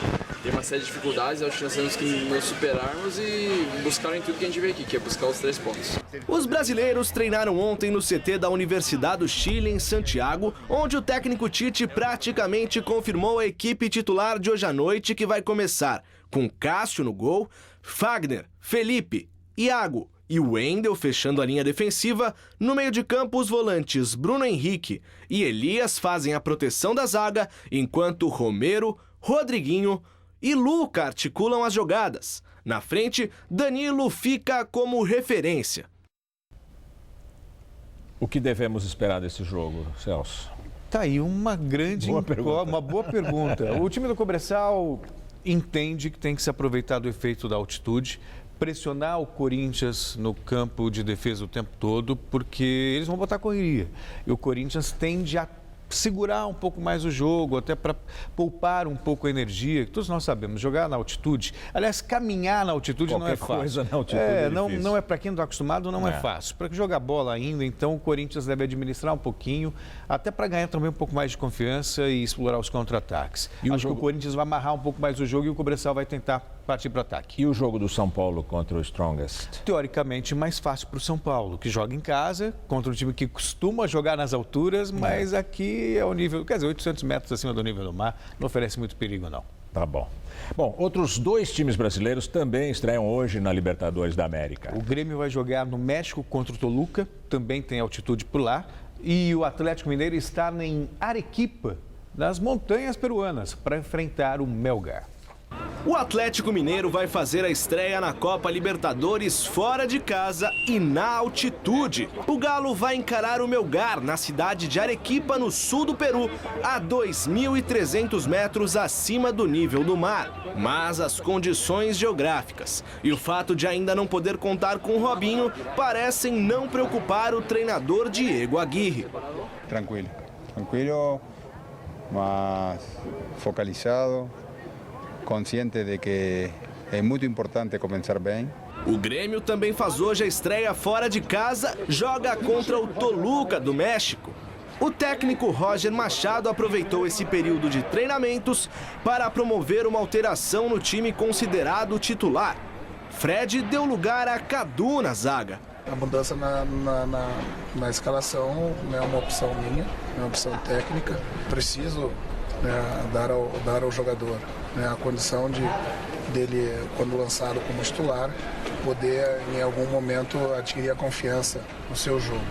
tem uma série de dificuldades, acho que nós temos que nos superarmos e buscar em tudo que a gente vê aqui, que é buscar os 3 pontos. Os brasileiros treinaram ontem no CT da Universidade do Chile, em Santiago, onde o técnico Tite praticamente confirmou a equipe titular de hoje à noite, que vai começar com Cássio no gol, Fagner, Felipe, Iago e Wendel fechando a linha defensiva. No meio de campo, os volantes Bruno Henrique e Elias fazem a proteção da zaga, enquanto Romero, Rodriguinho e Luca articulam as jogadas. Na frente, Danilo fica como referência. O que devemos esperar desse jogo, Celso? Tá aí uma boa pergunta. O time do Cobressal entende que tem que se aproveitar do efeito da altitude, pressionar o Corinthians no campo de defesa o tempo todo, porque eles vão botar correria. E o Corinthians tende a segurar um pouco mais o jogo, até para poupar um pouco a energia, que todos nós sabemos, jogar na altitude, aliás, caminhar na altitude não é fácil. Coisa na altitude não é para quem não está acostumado, não é fácil. Para jogar bola ainda, então o Corinthians deve administrar um pouquinho, até para ganhar também um pouco mais de confiança e explorar os contra-ataques. Acho que o Corinthians vai amarrar um pouco mais o jogo e o Cobressal vai tentar partir para o ataque. E o jogo do São Paulo contra o Strongest? Teoricamente mais fácil para o São Paulo, que joga em casa, contra um time que costuma jogar nas alturas, mas aqui é o nível, quer dizer, 800 metros acima do nível do mar, não oferece muito perigo não. Tá bom. Bom, outros 2 times brasileiros também estreiam hoje na Libertadores da América. O Grêmio vai jogar no México contra o Toluca, também tem altitude por lá, e o Atlético Mineiro está em Arequipa, nas montanhas peruanas, para enfrentar o Melgar. O Atlético Mineiro vai fazer a estreia na Copa Libertadores fora de casa e na altitude. O Galo vai encarar o Melgar na cidade de Arequipa, no sul do Peru, a 2.300 metros acima do nível do mar. Mas as condições geográficas e o fato de ainda não poder contar com o Robinho parecem não preocupar o treinador Diego Aguirre. Tranquilo, mas focalizado, consciente de que é muito importante começar bem. O Grêmio também faz hoje a estreia fora de casa, joga contra o Toluca do México. O técnico Roger Machado aproveitou esse período de treinamentos para promover uma alteração no time considerado titular. Fred deu lugar a Cadu na zaga. A mudança na escalação não é uma opção minha, é uma opção técnica. Preciso dar ao jogador a condição dele, quando lançado como titular, poder em algum momento adquirir a confiança no seu jogo.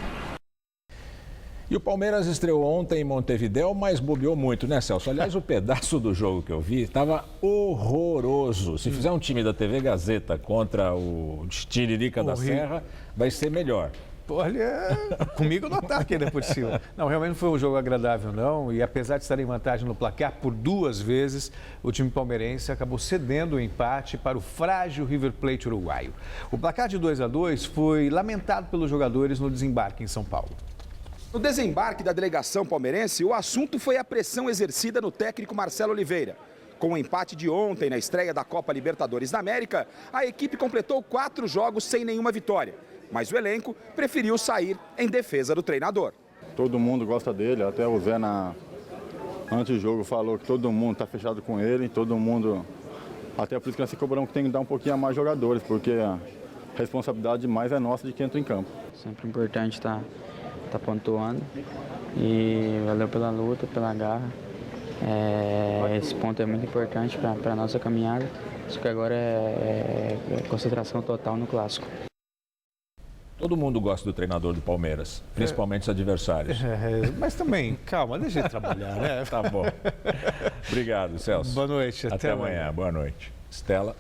E o Palmeiras estreou ontem em Montevidéu, mas bobeou muito, né, Celso? Aliás, o pedaço do jogo que eu vi estava horroroso. Se fizer um time da TV Gazeta contra o Tiririca da Serra, vai ser melhor. Olha, comigo no ataque ainda por cima. Não, realmente não foi um jogo agradável, não. E apesar de estar em vantagem no placar por 2 vezes, o time palmeirense acabou cedendo o empate para o frágil River Plate uruguaio. O placar de 2-2 foi lamentado pelos jogadores no desembarque em São Paulo. No desembarque da delegação palmeirense, o assunto foi a pressão exercida no técnico Marcelo Oliveira. Com o empate de ontem na estreia da Copa Libertadores da América, a equipe completou 4 jogos sem nenhuma vitória. Mas o elenco preferiu sair em defesa do treinador. Todo mundo gosta dele, até o Zé antes do jogo falou que todo mundo está fechado com ele, todo mundo... Até por isso que nós se cobramos que tem que dar um pouquinho a mais jogadores, porque a responsabilidade mais é nossa de quem entra em campo. Sempre importante estar pontuando e valeu pela luta, pela garra. Esse ponto é muito importante para a nossa caminhada, só que agora é concentração total no clássico. Todo mundo gosta do treinador do Palmeiras, principalmente os adversários. Mas também, calma, deixa ele trabalhar, né? Tá bom. Obrigado, Celso. Boa noite, até amanhã. Boa noite. Estela.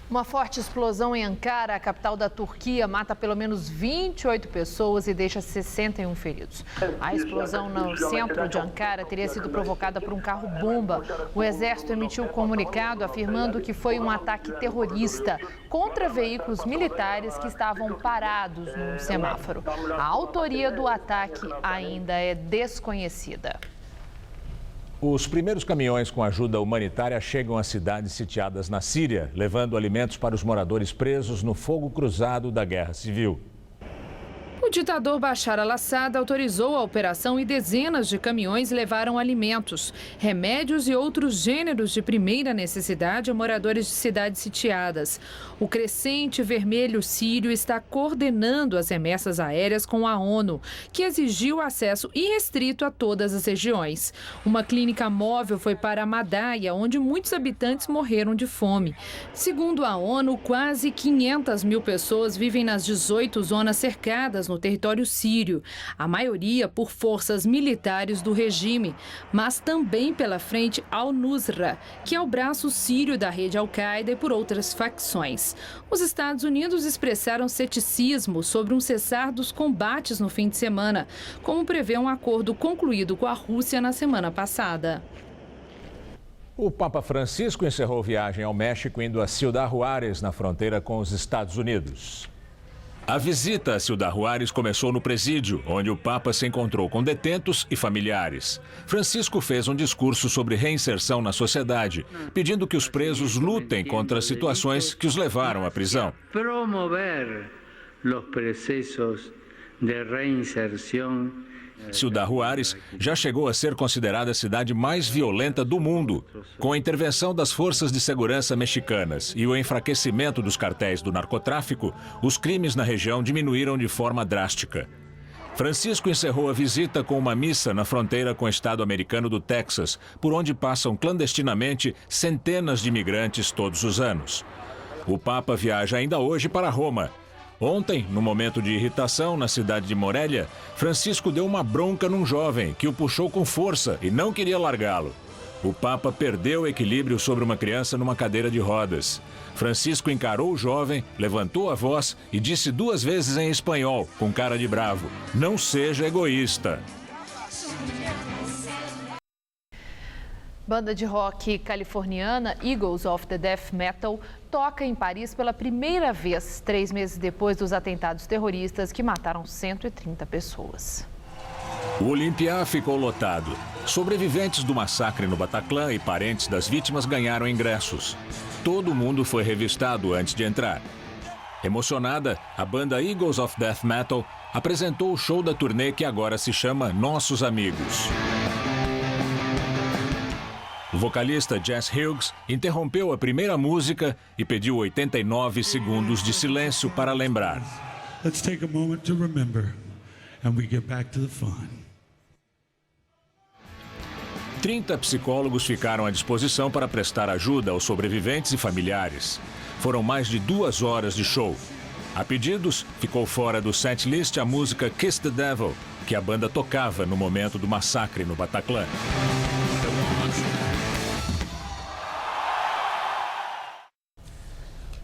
Uma forte explosão em Ankara, a capital da Turquia, mata pelo menos 28 pessoas e deixa 61 feridos. A explosão no centro de Ankara teria sido provocada por um carro-bomba. O exército emitiu um comunicado afirmando que foi um ataque terrorista contra veículos militares que estavam parados num semáforo. A autoria do ataque ainda é desconhecida. Os primeiros caminhões com ajuda humanitária chegam às cidades sitiadas na Síria, levando alimentos para os moradores presos no fogo cruzado da Guerra Civil. O ditador Bashar al-Assad autorizou a operação e dezenas de caminhões levaram alimentos, remédios e outros gêneros de primeira necessidade a moradores de cidades sitiadas. O Crescente Vermelho Sírio está coordenando as remessas aéreas com a ONU, que exigiu acesso irrestrito a todas as regiões. Uma clínica móvel foi para Madaya, onde muitos habitantes morreram de fome. Segundo a ONU, quase 500 mil pessoas vivem nas 18 zonas cercadas no território sírio, a maioria por forças militares do regime, mas também pela frente Al-Nusra, que é o braço sírio da rede Al-Qaeda e por outras facções. Os Estados Unidos expressaram ceticismo sobre um cessar dos combates no fim de semana, como prevê um acordo concluído com a Rússia na semana passada. O Papa Francisco encerrou viagem ao México indo a Ciudad Juárez, na fronteira com os Estados Unidos. A visita a Ciudad Juárez começou no presídio, onde o Papa se encontrou com detentos e familiares. Francisco fez um discurso sobre reinserção na sociedade, pedindo que os presos lutem contra as situações que os levaram à prisão. Promover os processos de reinserção. Ciudad Juárez já chegou a ser considerada a cidade mais violenta do mundo. Com a intervenção das forças de segurança mexicanas e o enfraquecimento dos cartéis do narcotráfico, os crimes na região diminuíram de forma drástica. Francisco encerrou a visita com uma missa na fronteira com o estado americano do Texas, por onde passam clandestinamente centenas de imigrantes todos os anos. O Papa viaja ainda hoje para Roma. Ontem, no momento de irritação na cidade de Morelia, Francisco deu uma bronca num jovem que o puxou com força e não queria largá-lo. O Papa perdeu o equilíbrio sobre uma criança numa cadeira de rodas. Francisco encarou o jovem, levantou a voz e disse 2 vezes em espanhol, com cara de bravo: "Não seja egoísta." Banda de rock californiana Eagles of the Death Metal toca em Paris pela primeira vez, 3 meses depois dos atentados terroristas que mataram 130 pessoas. O Olympia ficou lotado. Sobreviventes do massacre no Bataclan e parentes das vítimas ganharam ingressos. Todo mundo foi revistado antes de entrar. Emocionada, a banda Eagles of Death Metal apresentou o show da turnê que agora se chama Nossos Amigos. O vocalista Jess Hughes interrompeu a primeira música e pediu 89 segundos de silêncio para lembrar. Let's take a moment to remember and we get back to the fun. 30 psicólogos ficaram à disposição para prestar ajuda aos sobreviventes e familiares. Foram mais de 2 horas de show. A pedidos, ficou fora do setlist a música Kiss the Devil, que a banda tocava no momento do massacre no Bataclan.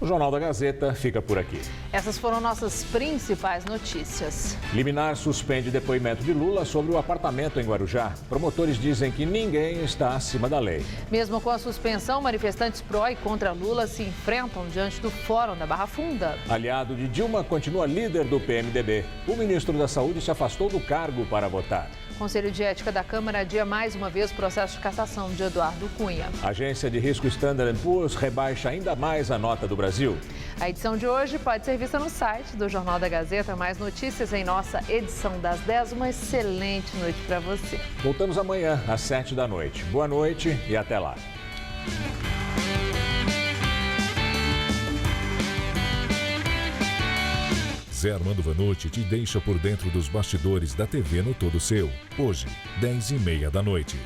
O Jornal da Gazeta fica por aqui. Essas foram nossas principais notícias. Liminar suspende depoimento de Lula sobre o apartamento em Guarujá. Promotores dizem que ninguém está acima da lei. Mesmo com a suspensão, manifestantes pró e contra Lula se enfrentam diante do Fórum da Barra Funda. Aliado de Dilma continua líder do PMDB. O ministro da Saúde se afastou do cargo para votar. O Conselho de Ética da Câmara adia mais uma vez o processo de cassação de Eduardo Cunha. A agência de risco Standard & Poor's rebaixa ainda mais a nota do Brasil. A edição de hoje pode ser vista no site do Jornal da Gazeta. Mais notícias em nossa edição das 10. Uma excelente noite para você. Voltamos amanhã às 7 da noite. Boa noite e até lá. Zé Armando Vanucci te deixa por dentro dos bastidores da TV no Todo Seu. Hoje, 10h30 da noite.